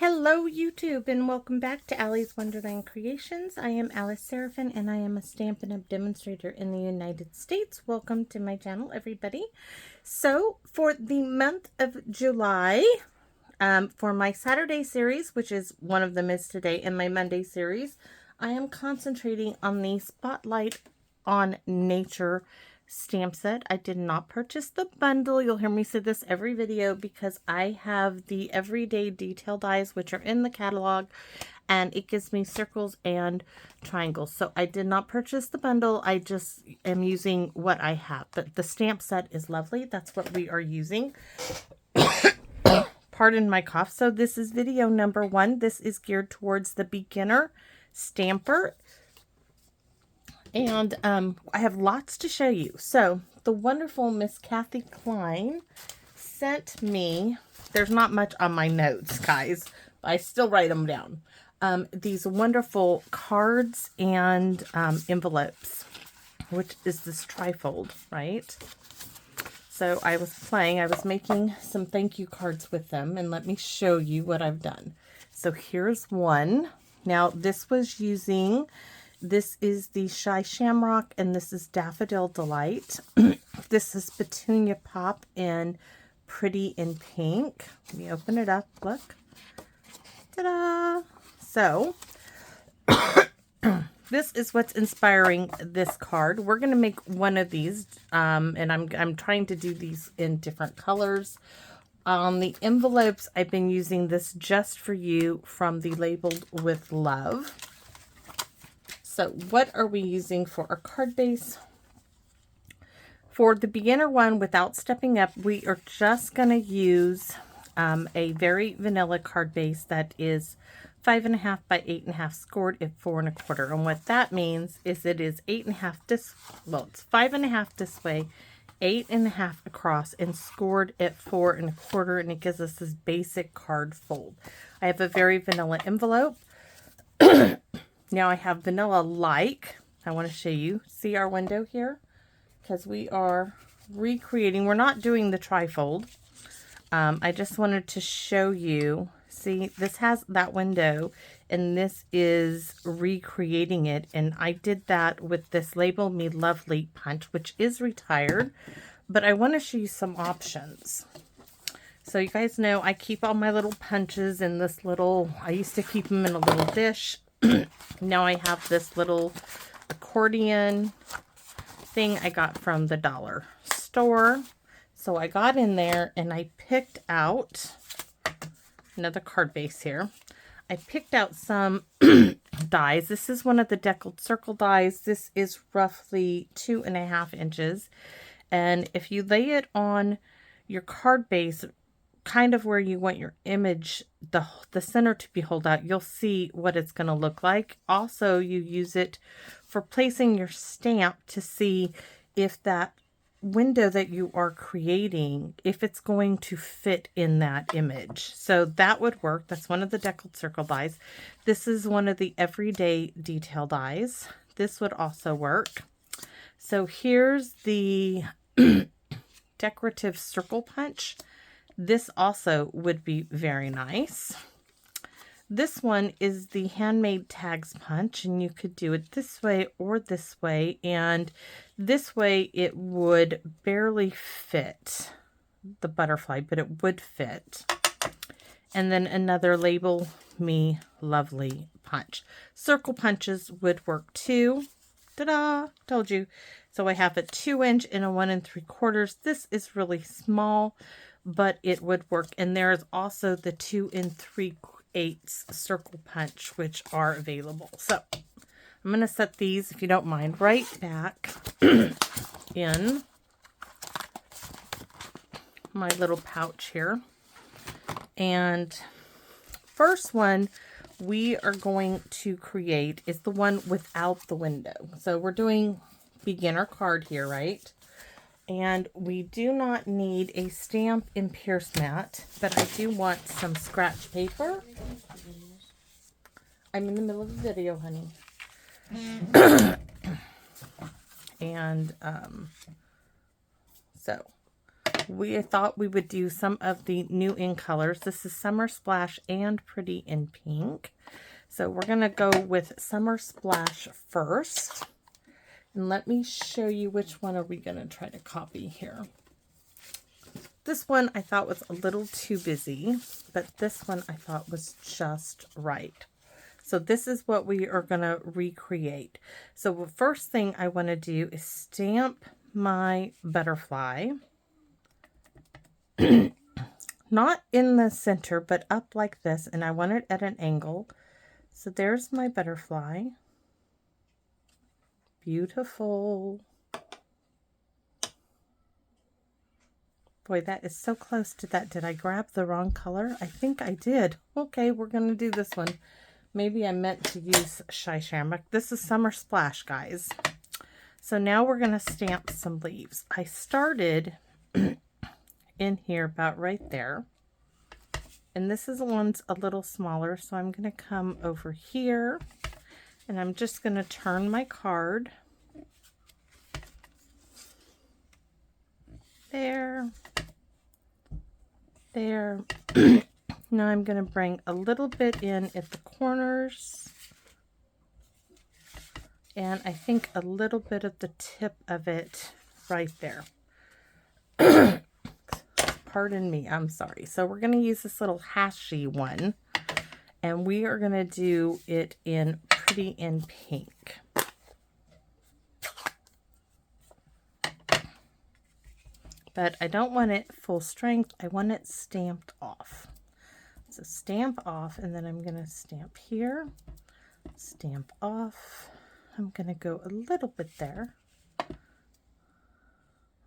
Hello YouTube and welcome back to Allie's Wonderland Creations. I am Alice Seraphin and I am a Stampin' Up! Demonstrator in the United States. Welcome to my channel, everybody. So for the month of July, for my Saturday series, which is one of them is today, and my Monday series, I am concentrating on the Spotlight on Nature stamp set. I did not purchase the bundle. You'll hear me say this every video because I have the everyday detail dies which are in the catalog, and it gives me circles and triangles. So I did not purchase the bundle. I just am using what I have, but the stamp set is lovely. That's what we are using. Pardon my cough. So this is video number 1. This is geared towards the beginner stamper. And I have lots to show you. So the wonderful Miss Kathy Klein sent me, there's not much on my notes, guys, but I still write them down. These wonderful cards and envelopes, which is this trifold, right? So I was making some thank you cards with them, and let me show you what I've done. So here's one. Now this was using... This is the Shy Shamrock, and this is Daffodil Delight. This is Petunia Pop in Pretty in Pink. Let me open it up. Look. Ta-da! So, this is what's inspiring this card. We're going to make one of these, and I'm trying to do these in different colors. On the envelopes, I've been using this Just For You from the Labeled With Love. So what are we using for our card base? For the beginner one, without stepping up, we are just going to use a very vanilla card base that is 5.5 by 8.5 scored at 4 1/4. And what that means is it is 8.5 this, well, it's 5.5 this way, 8.5 across, and scored at 4 1/4, and it gives us this basic card fold. I have a very vanilla envelope. Now I have vanilla like. I want to show you. See our window here? Because we are recreating. We're not doing the trifold. I just wanted to show you. See, this has that window, and this is recreating it. And I did that with this Label Me Lovely punch, which is retired. But I want to show you some options. So you guys know I keep all my little punches in this little, I used to keep them in a little dish. Now I have this little accordion thing I got from the dollar store. So I got in there and I picked out another card base here. I picked out some dies. This is one of the deckled circle dies. This is roughly 2.5 inches. And if you lay it on your card base, kind of where you want your image, the center to be held out, you'll see what it's going to look like. Also, you use it for placing your stamp to see if that window that you are creating, if it's going to fit in that image. So that would work. That's one of the deckled circle dies. This is one of the everyday detail dies. This would also work. So here's the decorative circle punch. This also would be very nice. This one is the handmade tags punch, and you could do it this way or this way, and this way it would barely fit the butterfly, but it would fit. And then another Label Me Lovely punch. Circle punches would work too. Ta-da! Told you. So I have a 2 inch and a 1 3/4. This is really small, but it would work. And there is also the 2 3/8 circle punch, which are available. So I'm going to set these, if you don't mind, right back in my little pouch here. And first one we are going to create is the one without the window. So we're doing beginner card here, right? And we do not need a stamp and pierce mat, but I do want some scratch paper. I'm in the middle of a video, honey. And so we thought we would do some of the new in colors. This is Summer Splash and Pretty in Pink. So we're going to go with Summer Splash first. And let me show you which one are we going to try to copy here. This one I thought was a little too busy, but this one I thought was just right. So this is what we are going to recreate. So the first thing I want to do is stamp my butterfly. Not in the center, but up like this, and I want it at an angle. So there's my butterfly. Beautiful. Boy, that is so close to that. Did I grab the wrong color? I think I did. Okay, we're going to do this one. Maybe I meant to use Shy Shamrock. This is Summer Splash, guys. So now we're going to stamp some leaves. I started in here about right there. And this is one's a little smaller, so I'm going to come over here. And I'm just going to turn my card. There. There. Now I'm going to bring a little bit in at the corners. And I think a little bit of the tip of it right there. Pardon me, I'm sorry. So we're going to use this little hashy one. And we are going to do it in Pretty in Pink. But I don't want it full strength. I want it stamped off. So stamp off, and then I'm going to stamp here. Stamp off. I'm going to go a little bit there.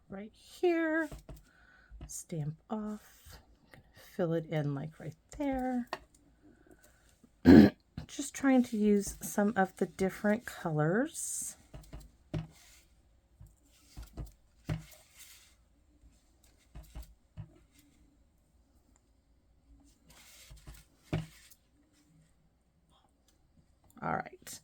Right here. Stamp off. I'm going to fill it in like right there. Just trying to use some of the different colors. All right.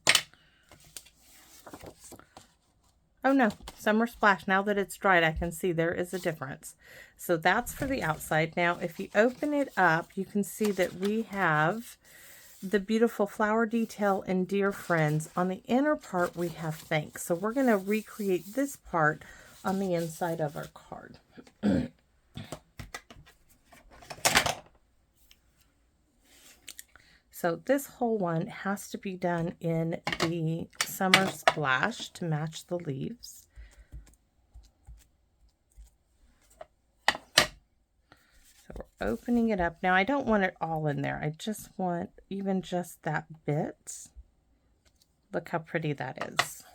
Oh no, Summer Splash. Now that it's dried, I can see there is a difference. So that's for the outside. Now, if you open it up, you can see that we have the beautiful flower detail and Dear Friends. On the inner part, we have Thanks. So we're going to recreate this part on the inside of our card. So this whole one has to be done in the Summer Splash to match the leaves. So we're opening it up. Now I don't want it all in there. I just want even just that bit. Look how pretty that is.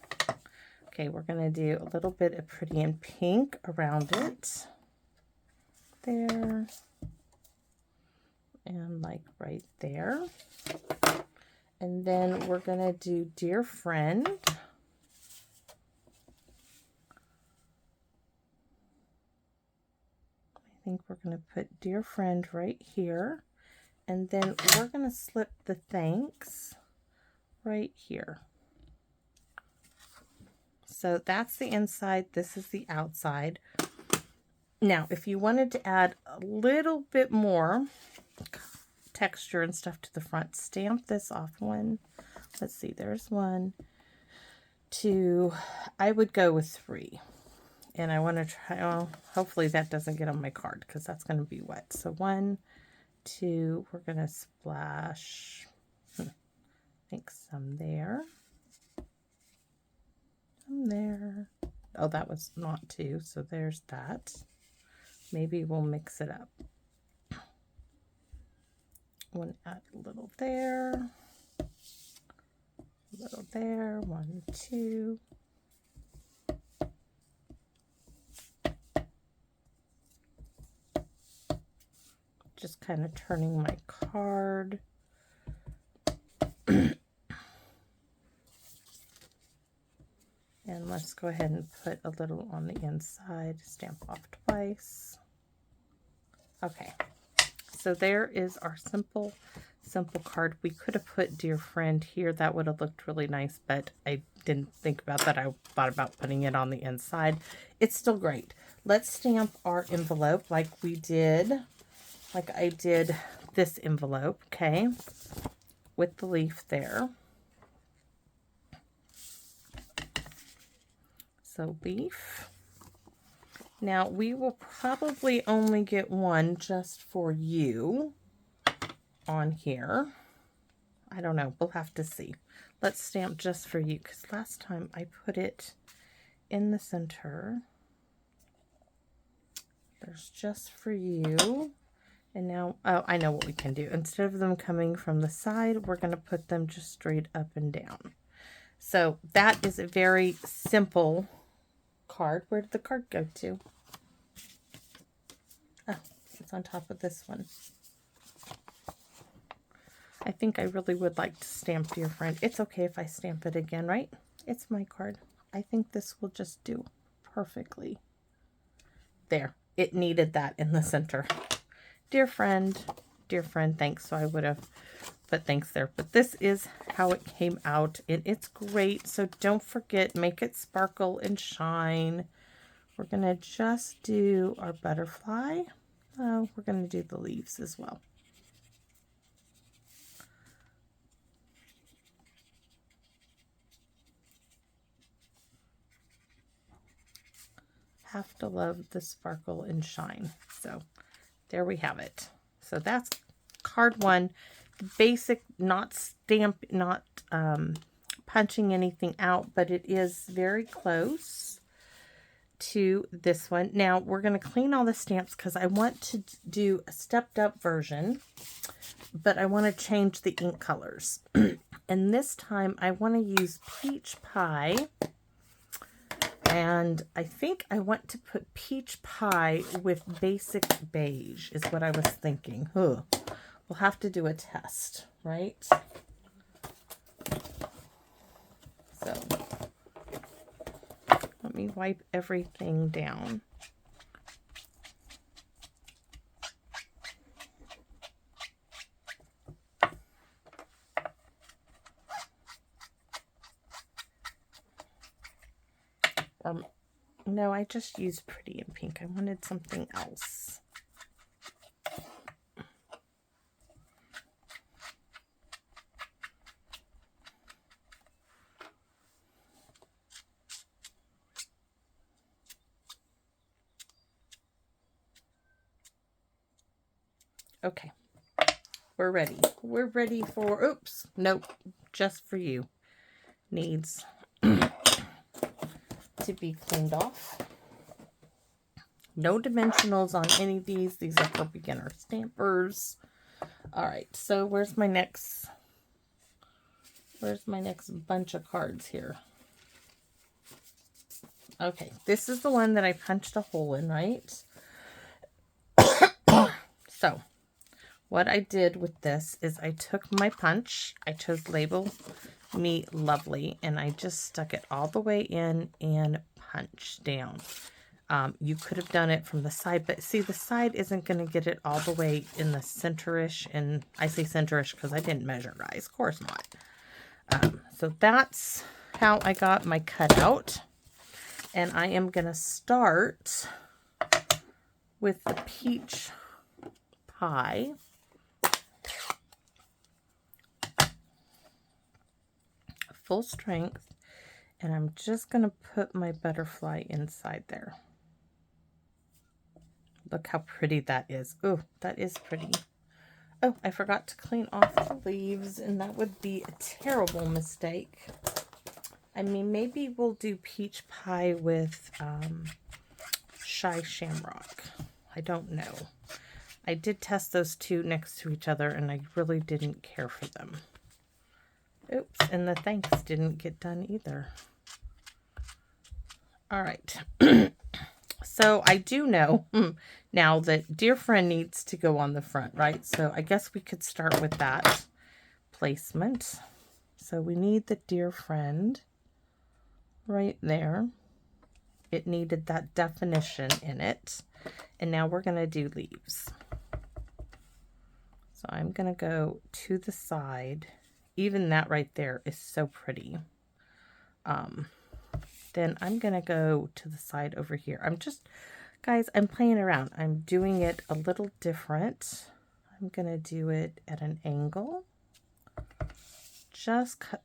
Okay, we're going to do a little bit of Pretty in Pink around it. There. And like right there. And then we're going to do Dear Friend. I think we're going to put Dear Friend right here. And then we're going to slip the Thanks right here. So that's the inside. This is the outside. Now, if you wanted to add a little bit more texture and stuff to the front, stamp this off one. Let's see, there's 1, 2, I would go with 3. And I want to try, well, hopefully that doesn't get on my card because that's going to be wet. So 1, 2, we're going to splash, I think some there. Some there. Oh, that was not 2, so there's that. Maybe we'll mix it up. Want to add a little there, a little there, 1, 2. Just kind of turning my card. And let's go ahead and put a little on the inside, stamp off twice. Okay. So there is our simple simple card. We could have put Dear Friend here. That would have looked really nice, but I didn't think about that. I thought about putting it on the inside. It's still great. Let's stamp our envelope like we did, like I did this envelope, okay, with the leaf there. So leaf. Now we will probably only get one just for you on here. I don't know. We'll have to see. Let's stamp just for you, because last time I put it in the center. There's just for you. And now, oh, I know what we can do. Instead of them coming from the side, we're going to put them just straight up and down. So that is a very simple card. Where did the card go to? Oh, it's on top of this one. I think I really would like to stamp Dear Friend. It's okay if I stamp it again, right? It's my card. I think this will just do perfectly. There. It needed that in the center. Dear friend, thanks. So I would have put thanks there. But this is how it came out. And it's great. So don't forget, make it sparkle and shine. We're going to just do our butterfly. Oh, we're going to do the leaves as well. Have to love the sparkle and shine. So there we have it. So that's card one. The basic, not punching anything out, but it is very close to this one. Now we're going to clean all the stamps because I want to do a stepped up version, but I want to change the ink colors. And this time I want to use Peach Pie. And I think I want to put Peach Pie with basic beige is what I was thinking. We'll have to do a test, right? So let me wipe everything down. No, I just used Pretty in Pink. I wanted something else. Okay. We're ready. We're ready for, oops, nope, just for you. Needs to be cleaned off. No dimensionals on any of these. These are for beginner stampers. All right, so where's my next bunch of cards here? Okay, this is the one that I punched a hole in, right? So what I did with this is I took my punch. I chose Label Me Lovely, and I just stuck it all the way in and punched down. You could have done it from the side, but see, the side isn't going to get it all the way in the center-ish, and I say center-ish because I didn't measure, guys. Of course not. So that's how I got my cutout, and I am going to start with the Peach Pie. Full strength, and I'm just going to put my butterfly inside there. Look how pretty that is. Oh, that is pretty. Oh, I forgot to clean off the leaves, and that would be a terrible mistake. I mean, maybe we'll do Peach Pie with Shy Shamrock. I don't know. I did test those two next to each other, and I really didn't care for them. Oops, and the thanks didn't get done either. All right. So I do know now that Dear Friend needs to go on the front, right? So I guess we could start with that placement. So we need the Dear Friend right there. It needed that definition in it. And now we're going to do leaves. So I'm going to go to the side. Even that right there is so pretty. Then I'm going to go to the side over here. Guys, I'm playing around. I'm doing it a little different. I'm going to do it at an angle.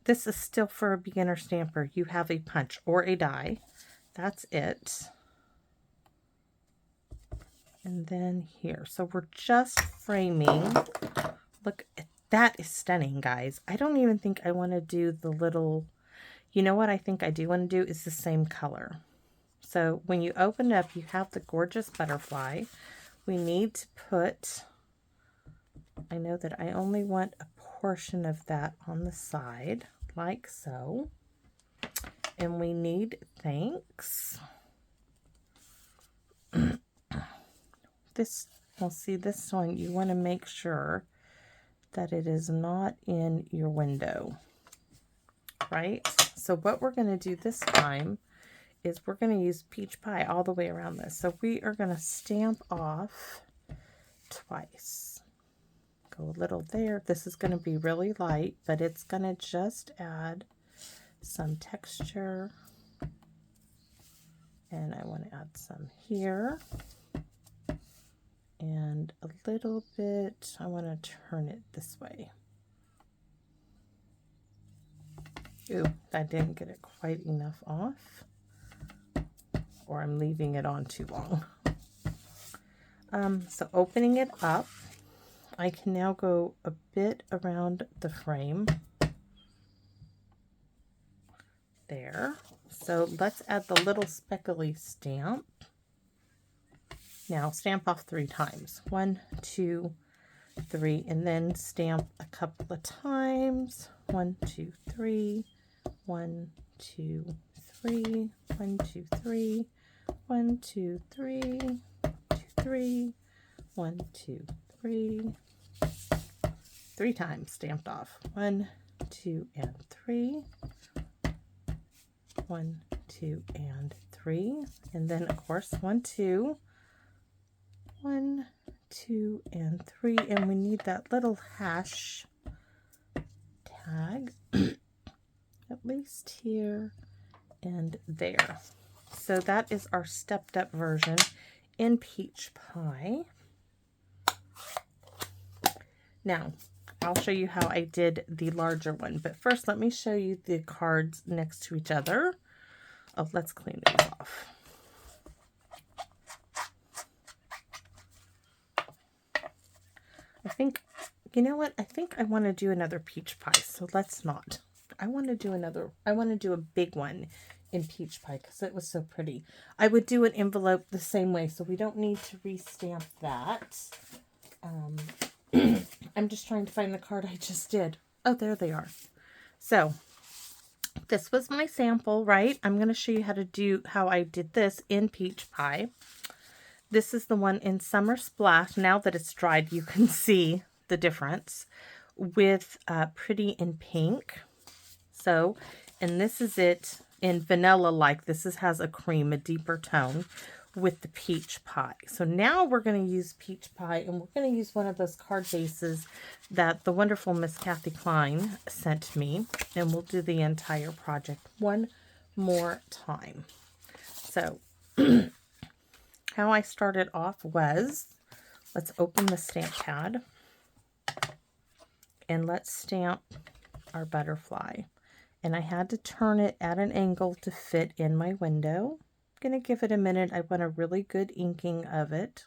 This is still for a beginner stamper. You have a punch or a die. That's it. And then here. So we're just framing. Look, that is stunning, guys. I don't even think I want to do the little, you know what I think I do want to do is the same color. So when you open it up, you have the gorgeous butterfly. We need to put, I know that I only want a portion of that on the side, like so. And we need thanks. We'll see this one, you want to make sure that it is not in your window, right? So what we're going to do this time is we're going to use peach pie all the way around this. So we are going to stamp off twice. Go a little there. This is going to be really light, but it's going to just add some texture. And I want to add some here. And a little bit, I want to turn it this way. Ooh, I didn't get it quite enough off. Or I'm leaving it on too long. So opening it up, I can now go a bit around the frame. There. So let's add the little speckly stamp. Now stamp off 3 times. 1, 2, 3, and then stamp a couple of times. 1, 2, 3, 1, 2, 3, 1, 2, 3, 1, 2, 3, 2, 3, 1, 2, 3. 3 times stamped off. 1, 2, and 3. 1, 2, and 3. And then of course 1, 2. 1, 2, and 3, and we need that little hash tag at least here and there. So that is our stepped up version in peach pie. Now I'll show you how I did the larger one, but first let me show you the cards next to each other. Oh, let's clean these off. I think, you know what? I think I want to do another peach pie, so let's not. I want to do a big one in peach pie because it was so pretty. I would do an envelope the same way, so we don't need to restamp that. I'm just trying to find the card I just did. Oh, there they are. So this was my sample, right? I'm going to show you how I did this in peach pie. This is the one in Summer Splash. Now that it's dried, you can see the difference with Pretty in Pink. So, and this is it in vanilla-like. Has a cream, a deeper tone with the peach pie. So now we're going to use peach pie, and we're going to use one of those card bases that the wonderful Miss Kathy Klein sent me, and we'll do the entire project one more time. So how I started off was, let's open the stamp pad and let's stamp our butterfly. And I had to turn it at an angle to fit in my window. I'm going to give it a minute. I want a really good inking of it.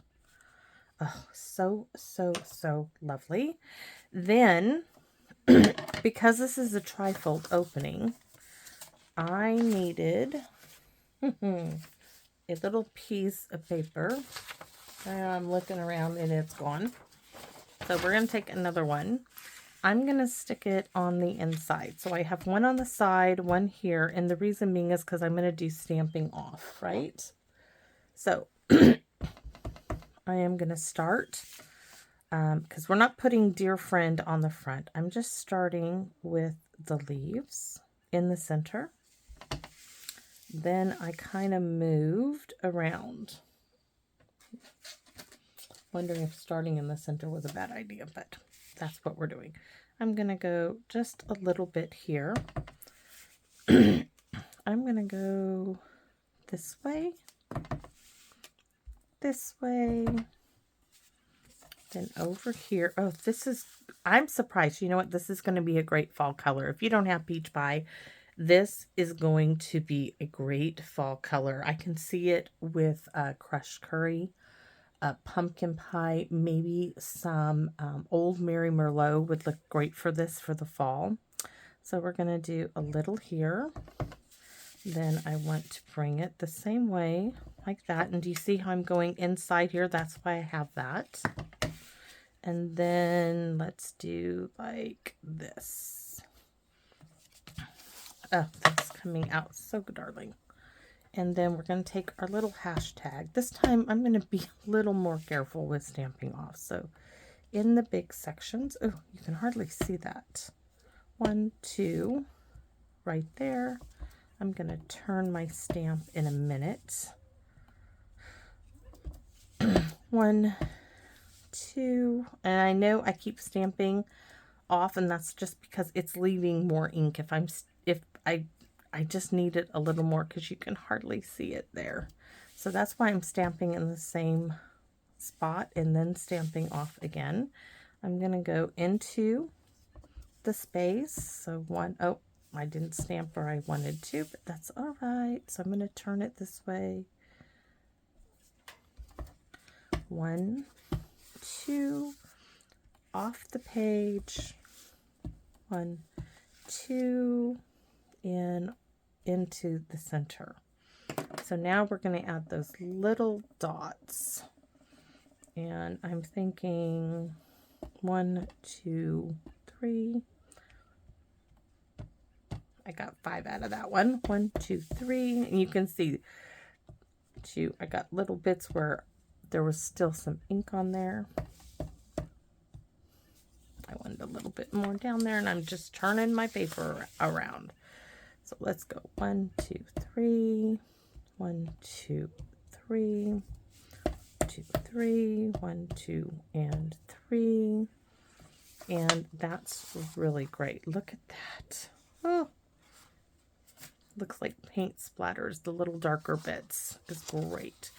Oh, so, so, so lovely. Then, because this is a trifold opening, I needed a little piece of paper. I'm looking around and it's gone. So we're going to take another one. I'm going to stick it on the inside. So I have one on the side, one here. And the reason being is because I'm going to do stamping off, right? So I am going to start, because we're not putting Dear Friend on the front. I'm just starting with the leaves in the center. Then I kind of moved around. Wondering if starting in the center was a bad idea, but that's what we're doing. I'm going to go just a little bit here. I'm going to go this way, then over here. Oh, this is, I'm surprised. You know what? This is going to be a great fall color. If you don't have peach pie, this is going to be a great fall color. I can see it with crushed curry, pumpkin pie, maybe some Old Mary Merlot would look great for this for the fall. So we're going to do a little here. Then I want to bring it the same way, like that. And do you see how I'm going inside here? That's why I have that. And then let's do like this. Oh, that's coming out so good, darling. And then we're going to take our little hashtag. This time I'm going to be a little more careful with stamping off. So in the big sections, oh, you can hardly see that. 1, 2, right there. I'm going to turn my stamp in a minute. 1, 2, and I know I keep stamping off, and that's just because it's leaving more ink. If I just need it a little more because you can hardly see it there. So that's why I'm stamping in the same spot and then stamping off again. I'm going to go into the space. So oh, I didn't stamp where I wanted to, but that's all right. So I'm going to turn it this way. 1, 2, off the page. 1, 2, and into the center. So now we're going to add those little dots. And I'm thinking 1, 2, 3. I got 5 out of that one. 1, 2, 3. And you can see I got little bits where there was still some ink on there. I wanted a little bit more down there, and I'm just turning my paper around. So let's go 1, 2, 3, 1, 2, 3, 2, 3, 1, 2, and 3. And that's really great. Look at that. Oh, looks like paint splatters. The little darker bits is great.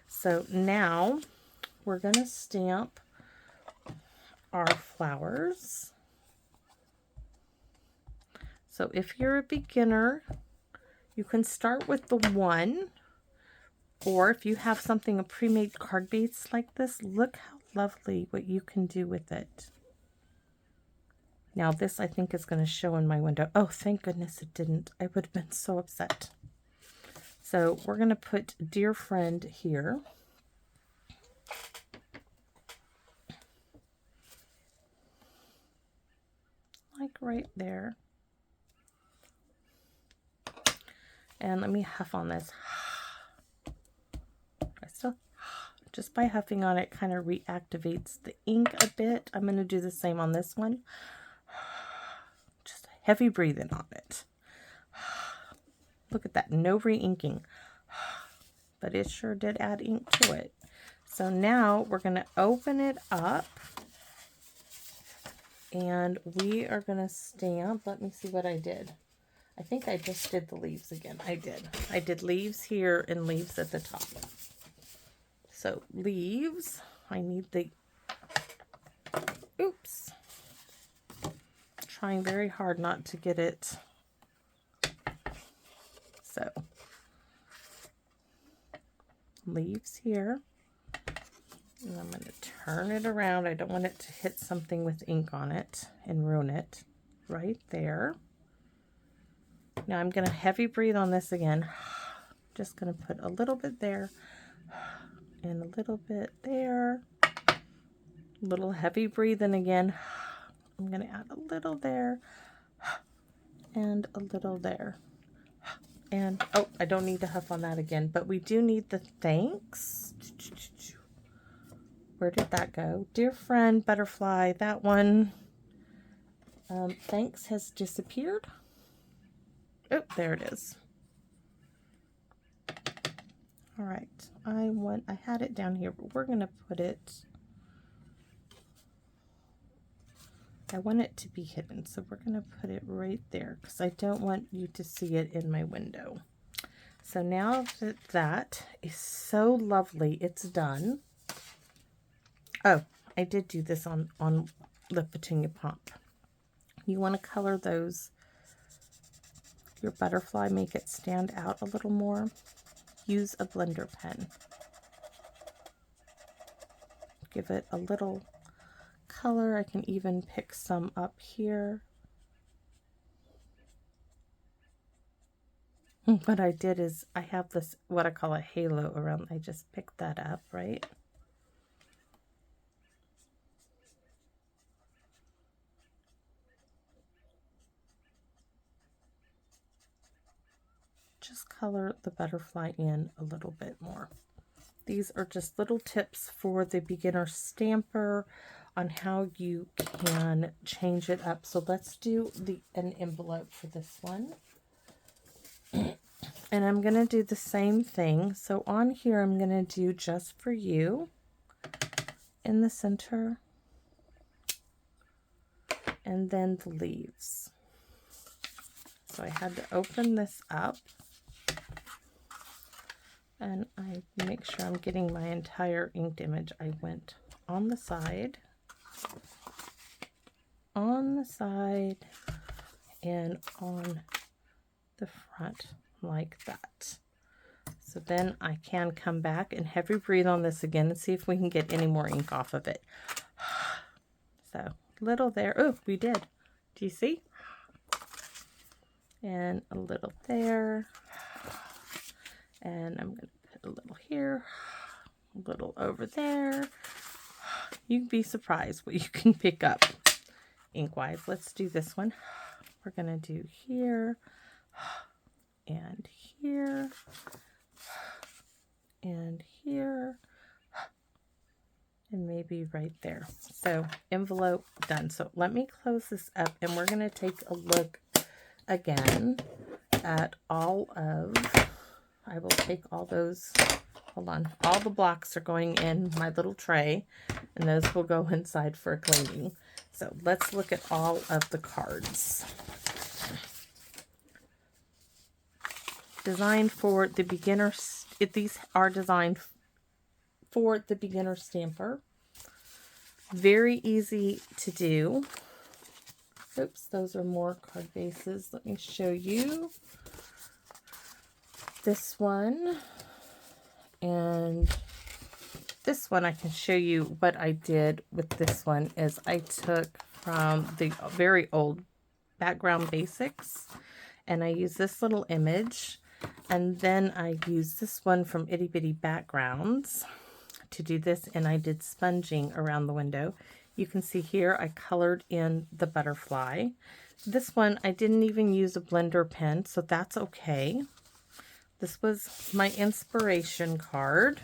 So now we're going to stamp our flowers. So if you're a beginner, you can start with the 1, or if you have something, a pre-made card base like this, look how lovely what you can do with it. Now this I think is going to show in my window. Oh, thank goodness it didn't. I would have been so upset. So we're going to put Dear Friend here. Like right there. And let me huff on this. Just by huffing on it kind of reactivates the ink a bit. I'm going to do the same on this one. Just heavy breathing on it. Look at that, no re-inking. But it sure did add ink to it. So now we're going to open it up. And we are going to stamp. Let me see what I did. I think I just did the leaves again. I did. I did leaves here and leaves at the top. So leaves, I need the, oops, trying very hard not to get it. So leaves here, and I'm going to turn it around. I don't want it to hit something with ink on it and ruin it. Right there. Now I'm going to heavy breathe on this again. Just going to put a little bit there. And a little bit there. A little heavy breathing again. I'm going to add a little there. And a little there. And, oh, I don't need to huff on that again. But we do need the thanks. Where did that go? Dear Friend, Butterfly. That one. Thanks has disappeared. Oh, there it is. All right. I had it down here, but we're going to put it I want it to be hidden, so we're going to put it right there because I don't want you to see it in my window. So now that that is so lovely, it's done. Oh, I did do this on the petunia pump. You want to color those, your butterfly, make it stand out a little more. Use a blender pen. Give it a little color. I can even pick some up here. What I did is I have this, what I call a halo around. I just picked that up, right? Just color the butterfly in a little bit more. These are just little tips for the beginner stamper on how you can change it up. So let's do an envelope for this one. And I'm going to do the same thing. So on here, I'm going to do just for you in the center. And then the leaves. So I had to open this up. And I make sure I'm getting my entire inked image. I went on the side, and on the front like that. So then I can come back and heavy breathe on this again and see if we can get any more ink off of it. So little there. Oh, we did. Do you see? And a little there. And I'm going to put a little here, a little over there. You'd be surprised what you can pick up ink-wise. Let's do this one. We're going to do here and here and here and maybe right there. So envelope done. So let me close this up and we're going to take a look again at all of... I will take all those, hold on, all the blocks are going in my little tray, and those will go inside for cleaning. So let's look at all of the cards. Designed for the beginner, these are designed for the beginner stamper. Very easy to do. Oops, those are more card bases. Let me show you. This one and this one. I can show you what I did with this one is I took from the very old Background Basics and I used this little image, and then I used this one from Itty Bitty Backgrounds to do this, and I did sponging around the window. You can see here I colored in the butterfly. This one I didn't even use a blender pen, so that's okay. This was my inspiration card.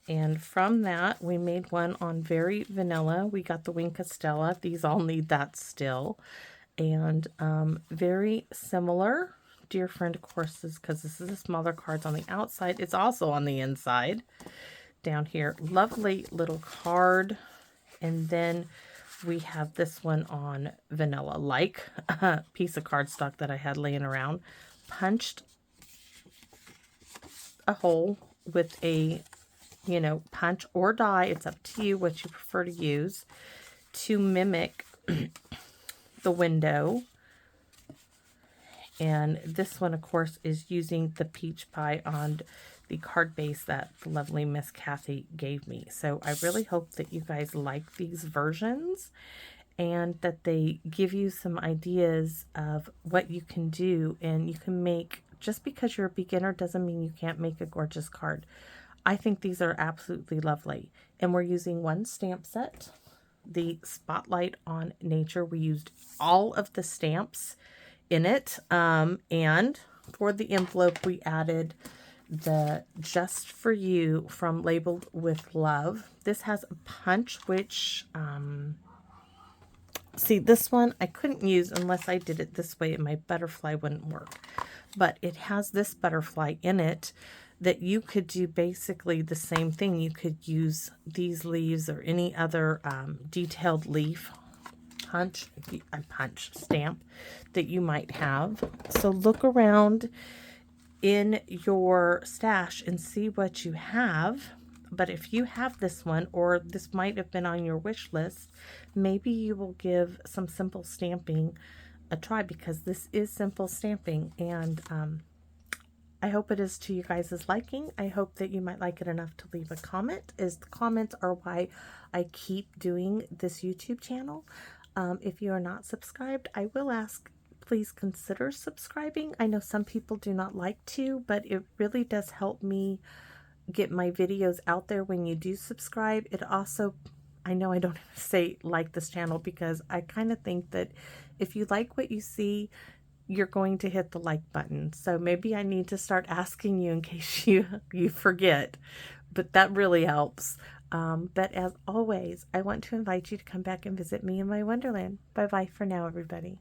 And from that, we made one on Very Vanilla. We got the Wink Stella. These all need that still. And very similar. Dear Friend, of course, is because this is a smaller cards on the outside. It's also on the inside. Down here, lovely little card. And then we have this one on Vanilla, like a piece of cardstock that I had laying around. Punched a hole with a, punch or die. It's up to you what you prefer to use to mimic the window. And this one, of course, is using the peach pie on the card base that the lovely Miss Kathy gave me. So I really hope that you guys like these versions and that they give you some ideas of what you can do. And you can make, just because you're a beginner doesn't mean you can't make a gorgeous card. I think these are absolutely lovely. And we're using one stamp set, the Spotlight on Nature. We used all of the stamps in it. And for the envelope, we added the Just For You from Labeled With Love. This has a punch, which, see, this one I couldn't use unless I did it this way and my butterfly wouldn't work. But it has this butterfly in it that you could do basically the same thing. You could use these leaves or any other detailed leaf stamp that you might have. So look around in your stash and see what you have. But if you have this one, or this might have been on your wish list, maybe you will give some simple stamping a try, because this is simple stamping, and I hope it is to you guys' liking. I hope that you might like it enough to leave a comment, as the comments are why I keep doing this YouTube channel. If you are not subscribed, I will ask, please consider subscribing. I know some people do not like to, but it really does help me get my videos out there when you do subscribe. It also, I know I don't say like this channel, because I kind of think that if you like what you see, you're going to hit the like button. So maybe I need to start asking you in case you forget, but that really helps. But as always, I want to invite you to come back and visit me in my wonderland. Bye bye for now, everybody.